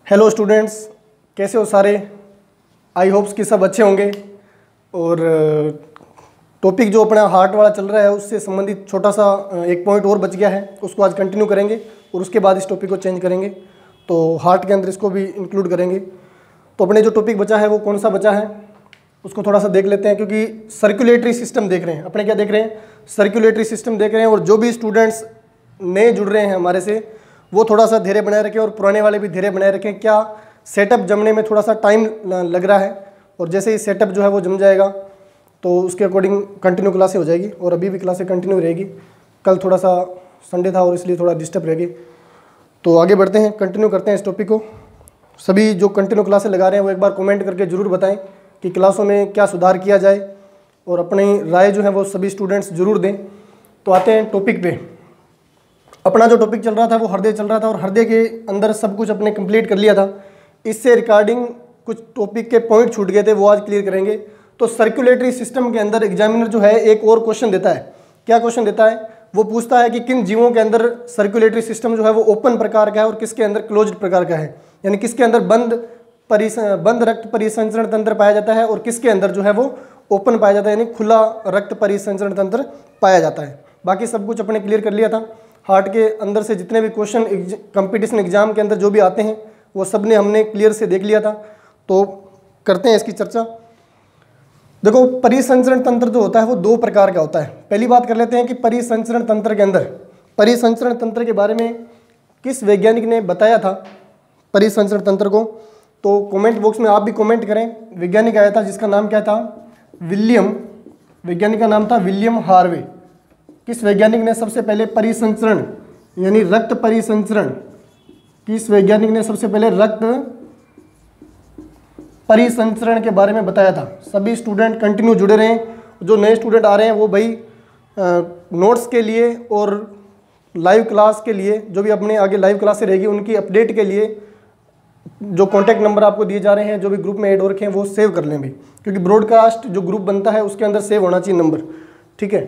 Hello students, कैसे हो सारे। आई होप्स कि सब अच्छे होंगे। और टॉपिक जो अपना हार्ट वाला चल रहा है उससे संबंधित छोटा सा एक पॉइंट और बच गया है, उसको आज कंटिन्यू करेंगे और उसके बाद इस टॉपिक को चेंज करेंगे। तो हार्ट के अंदर इसको भी इंक्लूड करेंगे। तो अपने जो टॉपिक बचा है वो कौन सा बचा है उसको थोड़ा सा देख लेते हैं, क्योंकि सर्कुलेटरी सिस्टम देख रहे हैं अपने। क्या देख रहे हैं? सर्कुलेटरी सिस्टम देख रहे हैं। और जो भी स्टूडेंट्स नए जुड़ रहे हैं हमारे से, वो थोड़ा सा धैर्य बनाए रखें और पुराने वाले भी धैर्य बनाए रखें। क्या सेटअप जमने में थोड़ा सा टाइम लग रहा है, और जैसे ही सेटअप जो है वो जम जाएगा तो उसके अकॉर्डिंग कंटिन्यू क्लासें हो जाएगी। और अभी भी क्लासें कंटिन्यू रहेगी। कल थोड़ा सा संडे था और इसलिए थोड़ा डिस्टर्ब रहेगी। तो आगे बढ़ते हैं, कंटिन्यू करते हैं इस टॉपिक को। सभी जो कंटिन्यू क्लासें लगा रहे हैं वो एक बार कमेंट करके ज़रूर बताएं कि क्लासों में क्या सुधार किया जाए, और अपनी राय जो है वो सभी स्टूडेंट्स ज़रूर दें। तो आते हैं टॉपिक पे। अपना जो टॉपिक चल रहा था वो हृदय चल रहा था, और हृदय के अंदर सब कुछ अपने कंप्लीट कर लिया था। इससे रिगार्डिंग कुछ टॉपिक के पॉइंट छूट गए थे, वो आज क्लियर करेंगे। तो सर्कुलेटरी सिस्टम के अंदर एग्जामिनर जो है एक और क्वेश्चन देता है। क्या क्वेश्चन देता है? वो पूछता है कि किन जीवों के अंदर सर्कुलेटरी सिस्टम जो है वो ओपन प्रकार का है और किसके अंदर क्लोज्ड प्रकार का है, यानी किसके अंदर बंद रक्त परिसंचरण तंत्र पाया जाता है और किसके अंदर जो है वो ओपन पाया जाता है, यानी खुला रक्त परिसंचरण तंत्र पाया जाता है। बाकी सब कुछ अपने क्लियर कर लिया था। हार्ट के अंदर से जितने भी क्वेश्चन कंपटीशन एग्जाम के अंदर जो भी आते हैं वो सब ने हमने क्लियर से देख लिया था। तो करते हैं इसकी चर्चा। देखो, परिसंचरण तंत्र जो होता है वो दो प्रकार का होता है। पहली बात कर लेते हैं कि परिसंचरण तंत्र के अंदर, परिसंचरण तंत्र के बारे में किस वैज्ञानिक ने बताया था परिसंचरण तंत्र को। तो कमेंट बॉक्स में आप भी कमेंट करें। वैज्ञानिक आया था जिसका नाम क्या था? वैज्ञानिक का नाम था विलियम हार्वे। किस वैज्ञानिक ने सबसे पहले परिसंचरण यानी रक्त परिसंचरण, किस वैज्ञानिक ने सबसे पहले रक्त परिसंचरण के बारे में बताया था? सभी स्टूडेंट कंटिन्यू जुड़े रहें। जो नए स्टूडेंट आ रहे हैं वो भाई नोट्स के लिए और लाइव क्लास के लिए, जो भी अपने आगे लाइव क्लासें रहेगी उनकी अपडेट के लिए जो कॉन्टैक्ट नंबर आपको दिए जा रहे हैं, जो भी ग्रुप में ऐड हो रखे हैं वो सेव कर लें भी, क्योंकि ब्रॉडकास्ट जो ग्रुप बनता है उसके अंदर सेव होना चाहिए नंबर। ठीक है।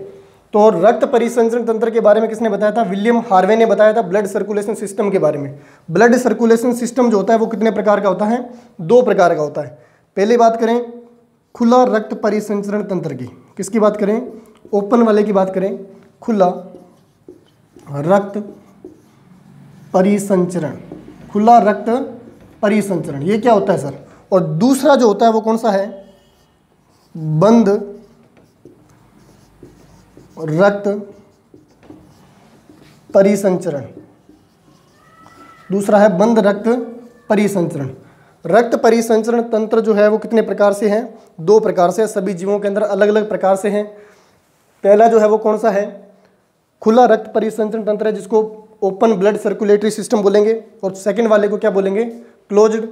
तो रक्त परिसंचरण तंत्र के बारे में किसने बताया था? विलियम हार्वे ने बताया था। ब्लड सर्कुलेशन सिस्टम के बारे में। ब्लड सर्कुलेशन सिस्टम जो होता है वो कितने प्रकार का होता है? दो प्रकार का होता है। पहले बात करें खुला रक्त परिसंचरण तंत्र की। किसकी बात करें? ओपन वाले की बात करें। खुला रक्त परिसंचरण, खुला रक्त परिसंचरण, ये क्या होता है सर? और दूसरा जो होता है वो कौन सा है? बंद रक्त परिसंचरण। दूसरा है बंद रक्त परिसंचरण। रक्त परिसंचरण तंत्र जो है वो कितने प्रकार से है? दो प्रकार से। सभी जीवों के अंदर अलग अलग प्रकार से हैं। पहला जो है वो कौन सा है? खुला रक्त परिसंचरण तंत्र है, जिसको ओपन ब्लड सर्कुलेटरी सिस्टम बोलेंगे। और सेकंड वाले को क्या बोलेंगे? Closed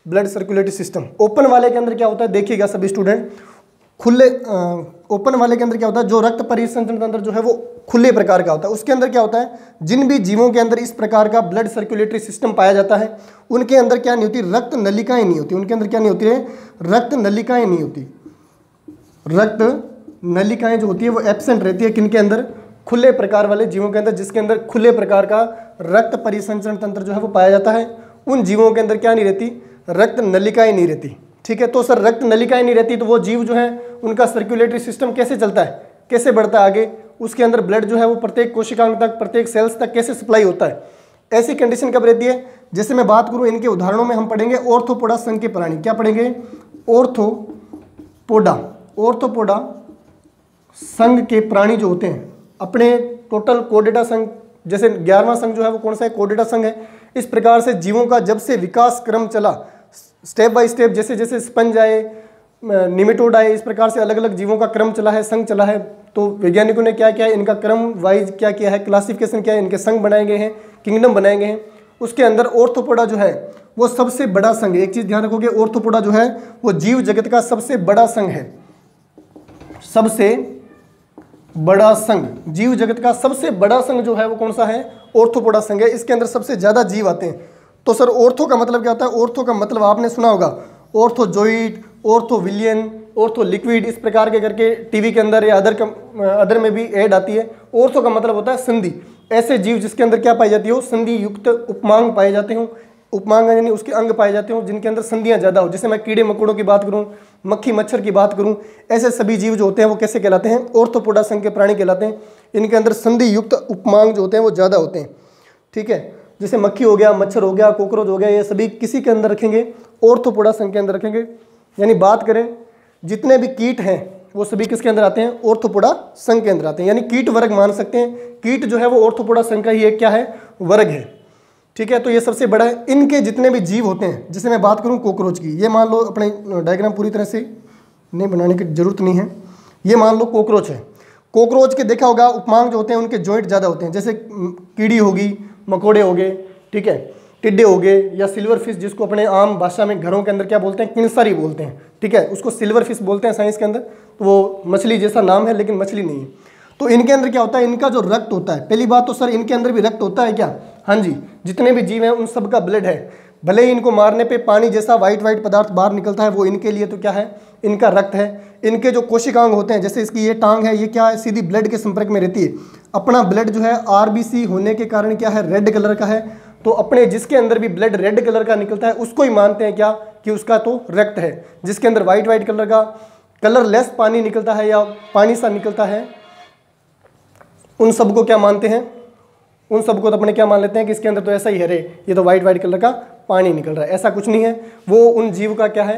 blood circulatory system. Open वाले के अंदर क्या होता है देखिएगा सभी स्टूडेंट, ओपन वाले के अंदर क्या होता है? जो रक्त परिसंचरण तंत्र जो है वो खुले प्रकार का होता है। उसके अंदर क्या होता है? जिन भी जीवों के अंदर इस प्रकार का ब्लड सर्कुलेटरी सिस्टम पाया जाता है उनके अंदर क्या नहीं होती? रक्त नलिकाएं नहीं होती। उनके अंदर क्या नहीं होती है? रक्त नलिकाएं नहीं होती। रक्त नलिकाएं जो होती है वो एब्सेंट रहती है। किनके अंदर? खुले प्रकार वाले जीवों के अंदर, जिसके अंदर खुले प्रकार का रक्त परिसंचरण तंत्र जो है वो पाया जाता है। उन जीवों के अंदर क्या नहीं रहती? रक्त नलिकाएं नहीं रहती। ठीक है। तो सर रक्त नलिकाएं नहीं रहती तो वो जीव जो है उनका सर्कुलेटरी सिस्टम कैसे चलता है, कैसे बढ़ता है आगे? उसके अंदर ब्लड जो है वो प्रत्येक कोशिकांग तक, प्रत्येक सेल्स तक कैसे सप्लाई होता है? ऐसी कंडीशन कब रहती है? जैसे मैं बात करूं इनके उदाहरणों में, हम पढ़ेंगे ऑर्थोपोडा संघ के प्राणी। क्या पढ़ेंगे? ऑर्थोपोडा संघ के प्राणी जो होते हैं। अपने टोटल कोर्डेटा संघ, जैसे 11वां संघ जो है वो कौन सा है? कोर्डेटा संघ है। इस प्रकार से जीवों का जब से विकास क्रम चला, स्टेप बाय स्टेप, जैसे जैसे स्पंज आए, निमेटोड आए, इस प्रकार से अलग अलग जीवों का क्रम चला है, संघ चला है। तो वैज्ञानिकों ने क्या किया है? इनका क्रम वाइज क्या किया है? क्लासिफिकेशन किया है, इनके संघ बनाए गए हैं, किंगडम बनाए गए हैं। उसके अंदर ऑर्थोपोडा जो है वो सबसे बड़ा संघ है। एक चीज ध्यान रखोगे, ऑर्थोपोडा जो है वो जीव जगत का सबसे बड़ा संघ है। सबसे बड़ा संघ, जीव जगत का सबसे बड़ा संघ जो है वो कौन सा है? ऑर्थोपोडा संघ है। इसके अंदर सबसे ज्यादा जीव आते हैं। तो सर ऑर्थो का मतलब क्या होता है? ऑर्थो का मतलब आपने सुना होगा ऑर्थोजोइड, ऑर्थोविलियन, ऑर्थो लिक्विड, इस प्रकार के करके टीवी के अंदर या अदर में भी ऐड आती है। ऑर्थो का मतलब होता है संधि। ऐसे जीव जिसके अंदर क्या पाई जाती हो? संधि युक्त उपमांग पाए जाते हो। उपमांग यानी उसके अंग पाए जाते हो जिनके अंदर संधियां ज़्यादा हो। जैसे मैं कीड़े मकोड़ों की बात करूं, मक्खी मच्छर की बात करूं, ऐसे सभी जीव जो होते हैं वो कैसे कहलाते हैं? ऑर्थोपोडा संघ के प्राणी कहलाते हैं। इनके अंदर संधि युक्त उपमांग जो होते हैं वो ज़्यादा होते हैं। ठीक है, जैसे मक्खी हो गया, मच्छर हो गया, कॉकरोच हो गया, ये सभी किसी के अंदर रखेंगे? ऑर्थोपोडा संघ के अंदर रखेंगे। यानी बात करें जितने भी कीट हैं वो सभी किसके अंदर आते हैं? ऑर्थोपोडा संघ के अंदर आते हैं। यानी कीट वर्ग मान सकते हैं। कीट जो है वो ऑर्थोपोडा संघ का ही एक क्या है? वर्ग है। ठीक है, तो ये सबसे बड़ा है। इनके जितने भी जीव होते हैं, जैसे मैं बात करूं कॉकरोच की, ये मान लो, अपने डायग्राम पूरी तरह से नहीं बनाने की जरूरत नहीं है, ये मान लो कॉकरोच है। कॉकरोच के देखा होगा उपमांग जो होते हैं उनके जॉइंट ज़्यादा होते हैं। जैसे कीड़ी होगी, मकोड़े हो गए, ठीक है, टिड्डे हो गए, या सिल्वर फिश जिसको अपने आम भाषा में घरों के अंदर क्या बोलते हैं? किंसारी बोलते हैं। ठीक है, उसको सिल्वर फिश बोलते हैं साइंस के अंदर। तो वो मछली जैसा नाम है लेकिन मछली नहीं है। तो इनके अंदर क्या होता है? इनका जो रक्त होता है, पहली बात तो सर इनके अंदर भी रक्त होता है क्या? हाँ जी, जितने भी जीव हैं उन सब का ब्लड है। भले ही इनको मारने पे पानी जैसा वाइट वाइट पदार्थ बाहर निकलता है, वो इनके लिए तो क्या है? इनका रक्त है। इनके जो कोशिकांग होते हैं, जैसे इसकी ये टांग है, ये क्या है? सीधी ब्लड के संपर्क में रहती है। अपना ब्लड जो है आरबीसी होने के कारण क्या है? रेड कलर का है। तो अपने जिसके अंदर भी ब्लड रेड कलर का निकलता है उसको ही मानते हैं क्या? कि उसका तो रक्त है। जिसके अंदर वाइट वाइट कलर का कलरलेस पानी निकलता है या पानी सा निकलता है, उन सबको क्या मानते हैं? उन सबको तो अपने क्या मान लेते हैं कि इसके अंदर तो ऐसा ही है रे, ये तो वाइट वाइट कलर का पानी निकल रहा है। ऐसा कुछ नहीं है, वो उन जीव का क्या है?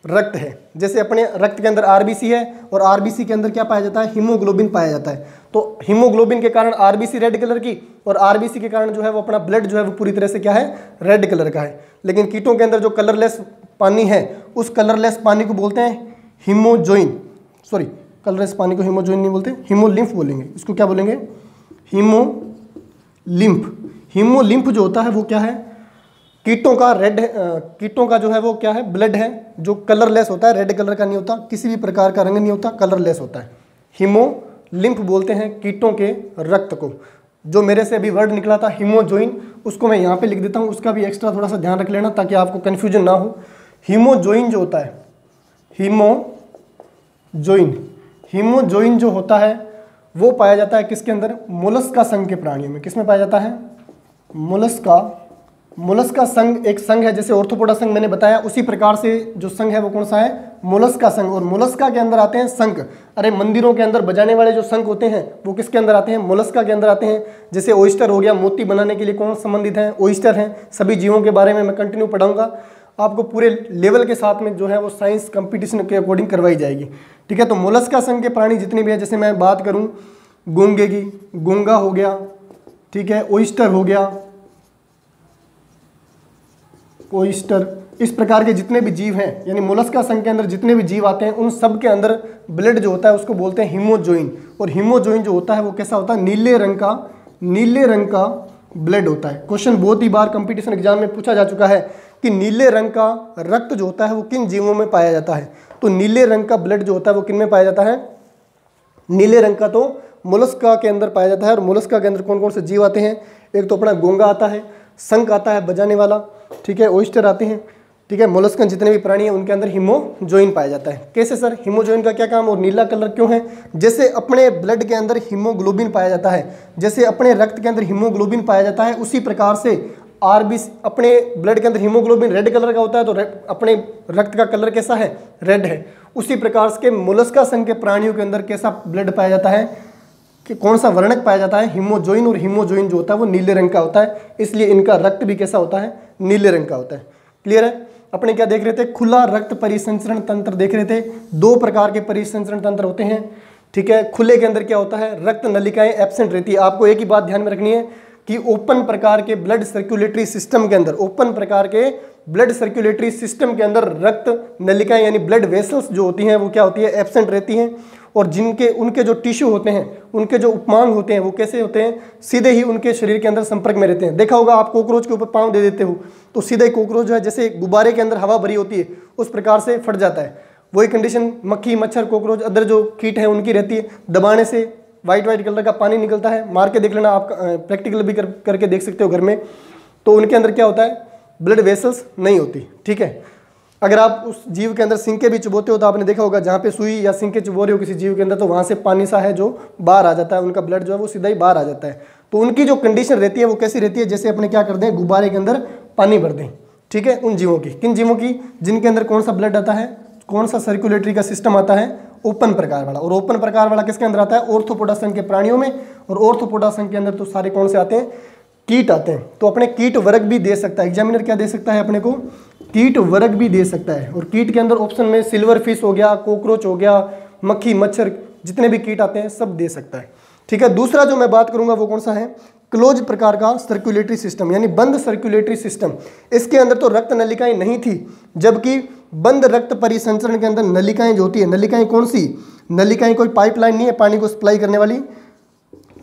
रक्त है। जैसे अपने रक्त के अंदर आरबीसी है और आरबीसी के अंदर क्या पाया जाता है? हीमोग्लोबिन पाया जाता है। तो हीमोग्लोबिन के कारण आरबीसी रेड कलर की, और आरबीसी के कारण जो है वो अपना ब्लड जो है वो पूरी तरह से क्या है? रेड कलर का है। लेकिन कीटों के अंदर जो कलरलेस पानी है, उस कलरलेस पानी को बोलते हैं हीमोजोइन। सॉरी, कलरलेस पानी को हीमोजोइन नहीं बोलते, हीमोलिम्फ बोलेंगे। इसको क्या बोलेंगे? हीमोलिम्फ। हीमोलिम्फ जो होता है वो क्या है? कीटों का कीटों का जो है वो क्या है? ब्लड है, जो कलरलेस होता है, रेड कलर का नहीं होता, किसी भी प्रकार का रंग नहीं होता, कलरलेस होता है। हीमोलिम्फ बोलते हैं कीटों के रक्त को। जो मेरे से अभी वर्ड निकला था हीमोजोइन, उसको मैं यहाँ पे लिख देता हूँ, उसका भी एक्स्ट्रा थोड़ा सा ध्यान रख लेना ताकि आपको कन्फ्यूजन ना हो। हीमोजोइन जो होता है, हीमोजोइन जो होता है वो पाया जाता है किसके अंदर? मोलस्का संघ के प्राणियों में। किसमें पाया जाता है? मोलस्का संघ एक संघ है, जैसे ऑर्थोपोडा संघ मैंने बताया, उसी प्रकार से जो संघ है वो कौन सा है? मोलस्का संघ। और मोलस्का के अंदर आते हैं शंख। अरे मंदिरों के अंदर बजाने वाले जो शंख होते हैं वो किसके अंदर आते हैं? मोलस्का के अंदर आते हैं। जैसे ओइस्टर हो गया, मोती बनाने के लिए कौन संबंधित है? ओइस्टर हैं। सभी जीवों के बारे में मैं कंटिन्यू पढ़ाऊंगा, आपको पूरे लेवल के साथ में जो है वो साइंस कंपटीशन के अकॉर्डिंग करवाई जाएगी। ठीक है, तो मोलस्का संघ के प्राणी जितने भी हैं, जैसे मैं बात करूं गूंगे की, गूंगा हो गया, ठीक है, ओइस्टर हो गया, ओइस्टर, इस प्रकार के जितने भी जीव हैं, यानी मोलस्का संघ के अंदर जितने भी जीव आते हैं उन सब के अंदर ब्लड जो होता है उसको बोलते हैं हीमोजोइन। और हीमोजोइन जो होता है वो कैसा होता है? नीले रंग का ब्लड होता है। क्वेश्चन बहुत ही बार कंपटीशन एग्जाम में पूछा जा चुका है कि नीले रंग का रक्त जो होता है वो किन जीवों में पाया जाता है? तो नीले रंग का ब्लड जो होता है वो किन में पाया जाता है? नीले रंग का तो मोलस्का के अंदर पाया जाता है। और मोलस्का के अंदर कौन कौन से जीव आते हैं? एक तो अपना गोंगा आता है, शंख आता है बजाने वाला, ठीक है, ओइस्टर आते हैं, ठीक है। मोलस्कन जितने भी प्राणी हैं उनके अंदर हीमोजोइन पाया जाता है। कैसे सर? हीमोजोइन का क्या काम और नीला कलर क्यों है? जैसे अपने ब्लड के अंदर हीमोग्लोबिन पाया जाता है, जैसे अपने रक्त के अंदर हीमोग्लोबिन पाया जाता है, उसी प्रकार से आरबीसी, अपने ब्लड के अंदर हीमोग्लोबिन रेड कलर का होता है, तो अपने रक्त का कलर कैसा है? रेड है। उसी प्रकार से मोलस्का संघ के प्राणियों के अंदर कैसा ब्लड पाया जाता है, कि कौन सा वर्णक पाया जाता है? हीमोजोइन। और हीमोजोइन जो होता है वो नीले रंग का होता है, इसलिए इनका रक्त भी कैसा होता है? नीले रंग का होता है। क्लियर है? अपने क्या देख रहे थे? खुला रक्त परिसंचरण तंत्र देख रहे थे। दो प्रकार के परिसंचरण तंत्र होते हैं, ठीक है। खुले के अंदर क्या होता है? रक्त नलिकाएं एब्सेंट रहती है। आपको एक ही बात ध्यान में रखनी है कि ओपन प्रकार के ब्लड सर्कुलेटरी सिस्टम के अंदर, ओपन प्रकार के ब्लड सर्कुलेटरी सिस्टम के अंदर रक्त नलिकाएं यानी ब्लड वेसल्स जो होती हैं वो क्या होती है? एब्सेंट रहती हैं। और जिनके उनके जो टिश्यू होते हैं, उनके जो उपमांग होते हैं वो कैसे होते हैं? सीधे ही उनके शरीर के अंदर संपर्क में रहते हैं। देखा होगा आप कॉकरोच के ऊपर पाँव दे देते हो तो सीधे कॉकरोच जो है जैसे गुब्बारे के अंदर हवा भरी होती है उस प्रकार से फट जाता है। वही कंडीशन मक्खी मच्छर कॉकरोच अदर जो कीट है उनकी रहती है। दबाने से वाइट कलर का पानी निकलता है, मार के देख लेना आप, प्रैक्टिकल भी करके देख सकते हो घर में। तो उनके अंदर क्या होता है? ब्लड वेसल्स नहीं होती, ठीक है। अगर आप उस जीव के अंदर सिंके भी चुभोते हो तो आपने देखा होगा जहाँ पे सुई या सिंके चुभो रहे हो किसी जीव के अंदर तो वहाँ से पानी सा है जो बाहर आ जाता है, उनका ब्लड जो है वो सीधा ही बाहर आ जाता है। तो उनकी जो कंडीशन रहती है वो कैसी रहती है? जैसे अपने क्या करते हैं? गुब्बारे के अंदर पानी भर दें, ठीक है, उन जीवों की, किन जीवों की, जिनके अंदर कौन सा ब्लड आता है, कौन सा सर्कुलेटरी का सिस्टम आता है, ओपन प्रकार वाला। और ओपन प्रकार वाला किसके अंदर आता है, ऑर्थोपोडा संघ के प्राणियों में। और ऑर्थोपोडा संघ के अंदर तो सारे कौन से आते हैं, कीट आते हैं। तो अपने कीट वर्ग भी दे सकता है एग्जामिनर, क्या दे सकता है अपने को, कीट वर्ग भी दे सकता है। और कीट के अंदर ऑप्शन में सिल्वर फिश हो गया, कॉकरोच हो गया, मक्खी मच्छर, जितने भी कीट आते हैं सब दे सकता है, ठीक है। दूसरा जो मैं बात करूंगा वो कौन सा है, क्लोज प्रकार का सर्कुलेटरी सिस्टम, यानी बंद सर्कुलेटरी सिस्टम। इसके अंदर तो रक्त नलिकाएं नहीं थी, जबकि बंद रक्त परिसंचरण के अंदर नलिकाएं जो होती है, नलिकाएं कौन सी, नलिकाएं कोई पाइपलाइन नहीं है पानी को सप्लाई करने वाली,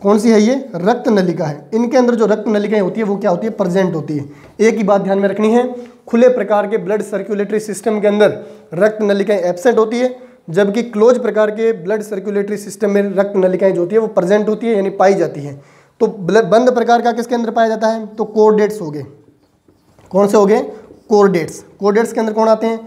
कौन सी है ये, रक्त नलिका है। इनके अंदर जो रक्त नलिकाएं होती है वो क्या होती है, प्रेजेंट होती है। एक ही बात ध्यान में रखनी है, खुले प्रकार के ब्लड सर्कुलेटरी सिस्टम के अंदर रक्त नलिकाएं एब्सेंट होती है, जबकि क्लोज प्रकार के ब्लड सर्कुलेटरी सिस्टम में रक्त नलिकाएं जो होती है वो प्रेजेंट होती है, यानी पाई जाती है। तो बंद प्रकार का किसके अंदर पाया जाता है, तो कोर्डेट्स हो गए, कौन से हो गए, कोर्डेट्स। कोर्डेट्स के अंदर कौन आते हैं,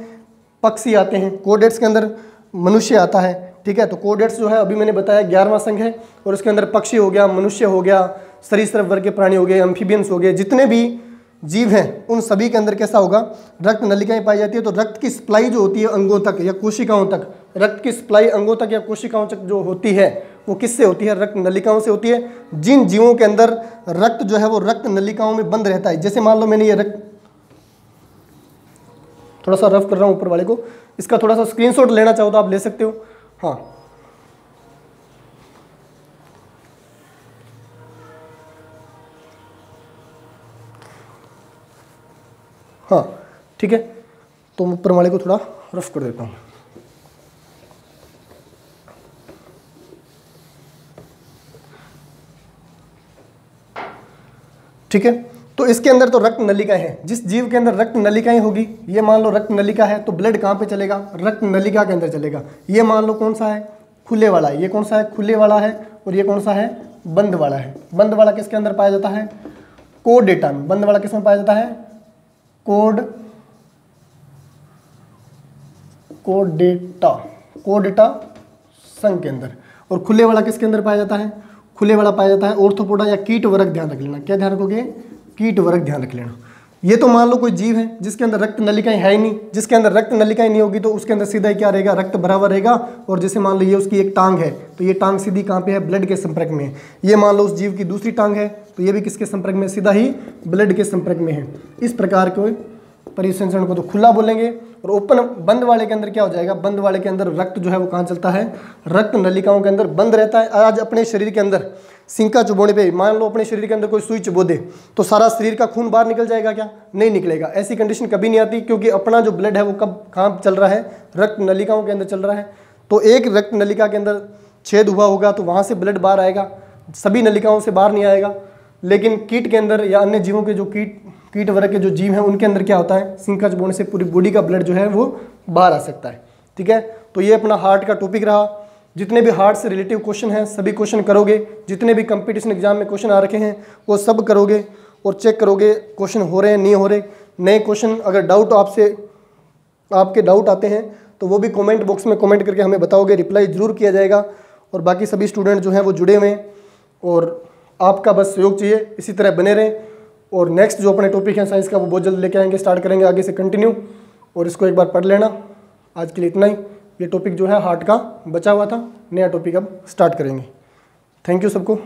पक्षी आते हैं। कोर्डेट्स के अंदर मनुष्य आता है, ठीक है। तो कोर्डेट्स जो है अभी मैंने बताया 11वां संघ है, और उसके अंदर पक्षी हो गया, मनुष्य हो गया, सरीसृप वर्ग के प्राणी हो गए, एम्फीबियंस हो गए, जितने भी जीव हैं उन सभी के अंदर कैसा होगा, रक्त नलिकाएं पाई जाती है। तो रक्त की सप्लाई जो होती है अंगों तक या कोशिकाओं तक, रक्त की सप्लाई अंगों तक या कोशिकाओं तक जो होती है वो किससे होती है, रक्त नलिकाओं से होती है। जिन जीवों के अंदर रक्त जो है वो रक्त नलिकाओं में बंद रहता है, जैसे मान लो मैंने ये रक्त, थोड़ा सा रफ कर रहा हूँ ऊपर वाले को, इसका थोड़ा सा स्क्रीनशॉट लेना चाहो तो आप ले सकते हो। हाँ, हाँ ठीक है, तो ऊपर वाले को थोड़ा रफ कर देता हूँ। ठीक है, तो इसके अंदर तो रक्त नलिकाएं हैं। जिस जीव के अंदर रक्त नलिकाएं होगी, ये मान लो रक्त नलिका है, तो ब्लड कहाँ पे चलेगा, रक्त नलिका के अंदर चलेगा। ये मान लो कौन सा है, खुले वाला है, ये कौन सा है, खुले वाला है, और ये कौन सा है, बंद वाला है। बंद वाला किसके अंदर पाया जाता है, कोर्डेटा में। बंद वाला किसमें पाया जाता है, कोर्डेटा संघ के अंदर। और खुले वाला किसके अंदर पाया जाता है, खुले वाला पाया जाता है ऑर्थोपोडा या कीट वर्ग। ध्यान रख लेना, क्या ध्यान रखोगे, कीट वर्ग ध्यान रख लेना। ये तो मान लो कोई जीव है जिसके अंदर रक्त नलिकाएं है ही नहीं, जिसके अंदर रक्त नलिकाएं नहीं होगी तो उसके अंदर सीधा ही क्या रहेगा, रक्त बराबर रहेगा। और जैसे मान लो ये उसकी एक टांग है, तो ये टांग सीधी कहाँ पे है, ब्लड के संपर्क में है। ये मान लो उस जीव की दूसरी टांग है, तो ये भी किसके संपर्क में, सीधा ही ब्लड के संपर्क में है। इस प्रकार के परिसंचरण को तो खुला बोलेंगे। और ओपन बंद वाले के अंदर क्या हो जाएगा, बंद वाले के अंदर रक्त जो है वो कहाँ चलता है, रक्त नलिकाओं के अंदर बंद रहता है। आज अपने शरीर के अंदर सिंका चुभोने पे मान लो अपने शरीर के अंदर कोई सुई चुभो दे, तो सारा शरीर का खून बाहर निकल जाएगा क्या, नहीं निकलेगा। ऐसी कंडीशन कभी नहीं आती, क्योंकि अपना जो ब्लड है वो कब कहाँ चल रहा है, रक्त नलिकाओं के अंदर चल रहा है। तो एक रक्त नलिका के अंदर छेद हुआ होगा तो वहाँ से ब्लड बाहर आएगा, सभी नलिकाओं से बाहर नहीं आएगा। लेकिन कीट के अंदर या अन्य जीवों के जो कीट वर्ग के जो जीव हैं उनके अंदर क्या होता है, सिंका चुभोने से पूरी बॉडी का ब्लड जो है वो बाहर आ सकता है। ठीक है, तो ये अपना हार्ट का टॉपिक रहा। जितने भी हार्ट से रिलेटिव क्वेश्चन हैं सभी क्वेश्चन करोगे, जितने भी कंपटीशन एग्जाम में क्वेश्चन आ रखे हैं वो सब करोगे और चेक करोगे क्वेश्चन हो रहे हैं नहीं हो रहे। नए क्वेश्चन अगर डाउट आपके डाउट आते हैं तो वो भी कमेंट बॉक्स में कमेंट करके हमें बताओगे, रिप्लाई ज़रूर किया जाएगा। और बाकी सभी स्टूडेंट जो हैं वो जुड़े हुए हैं और आपका बस सहयोग चाहिए, इसी तरह बने रहें। और नेक्स्ट जो अपने टॉपिक है साइंस का वो बहुत जल्द लेके आएंगे, स्टार्ट करेंगे आगे से कंटिन्यू। और इसको एक बार पढ़ लेना। आज के लिए इतना ही। ये टॉपिक जो है हार्ट का बचा हुआ था, नया टॉपिक अब स्टार्ट करेंगे। थैंक यू सबको।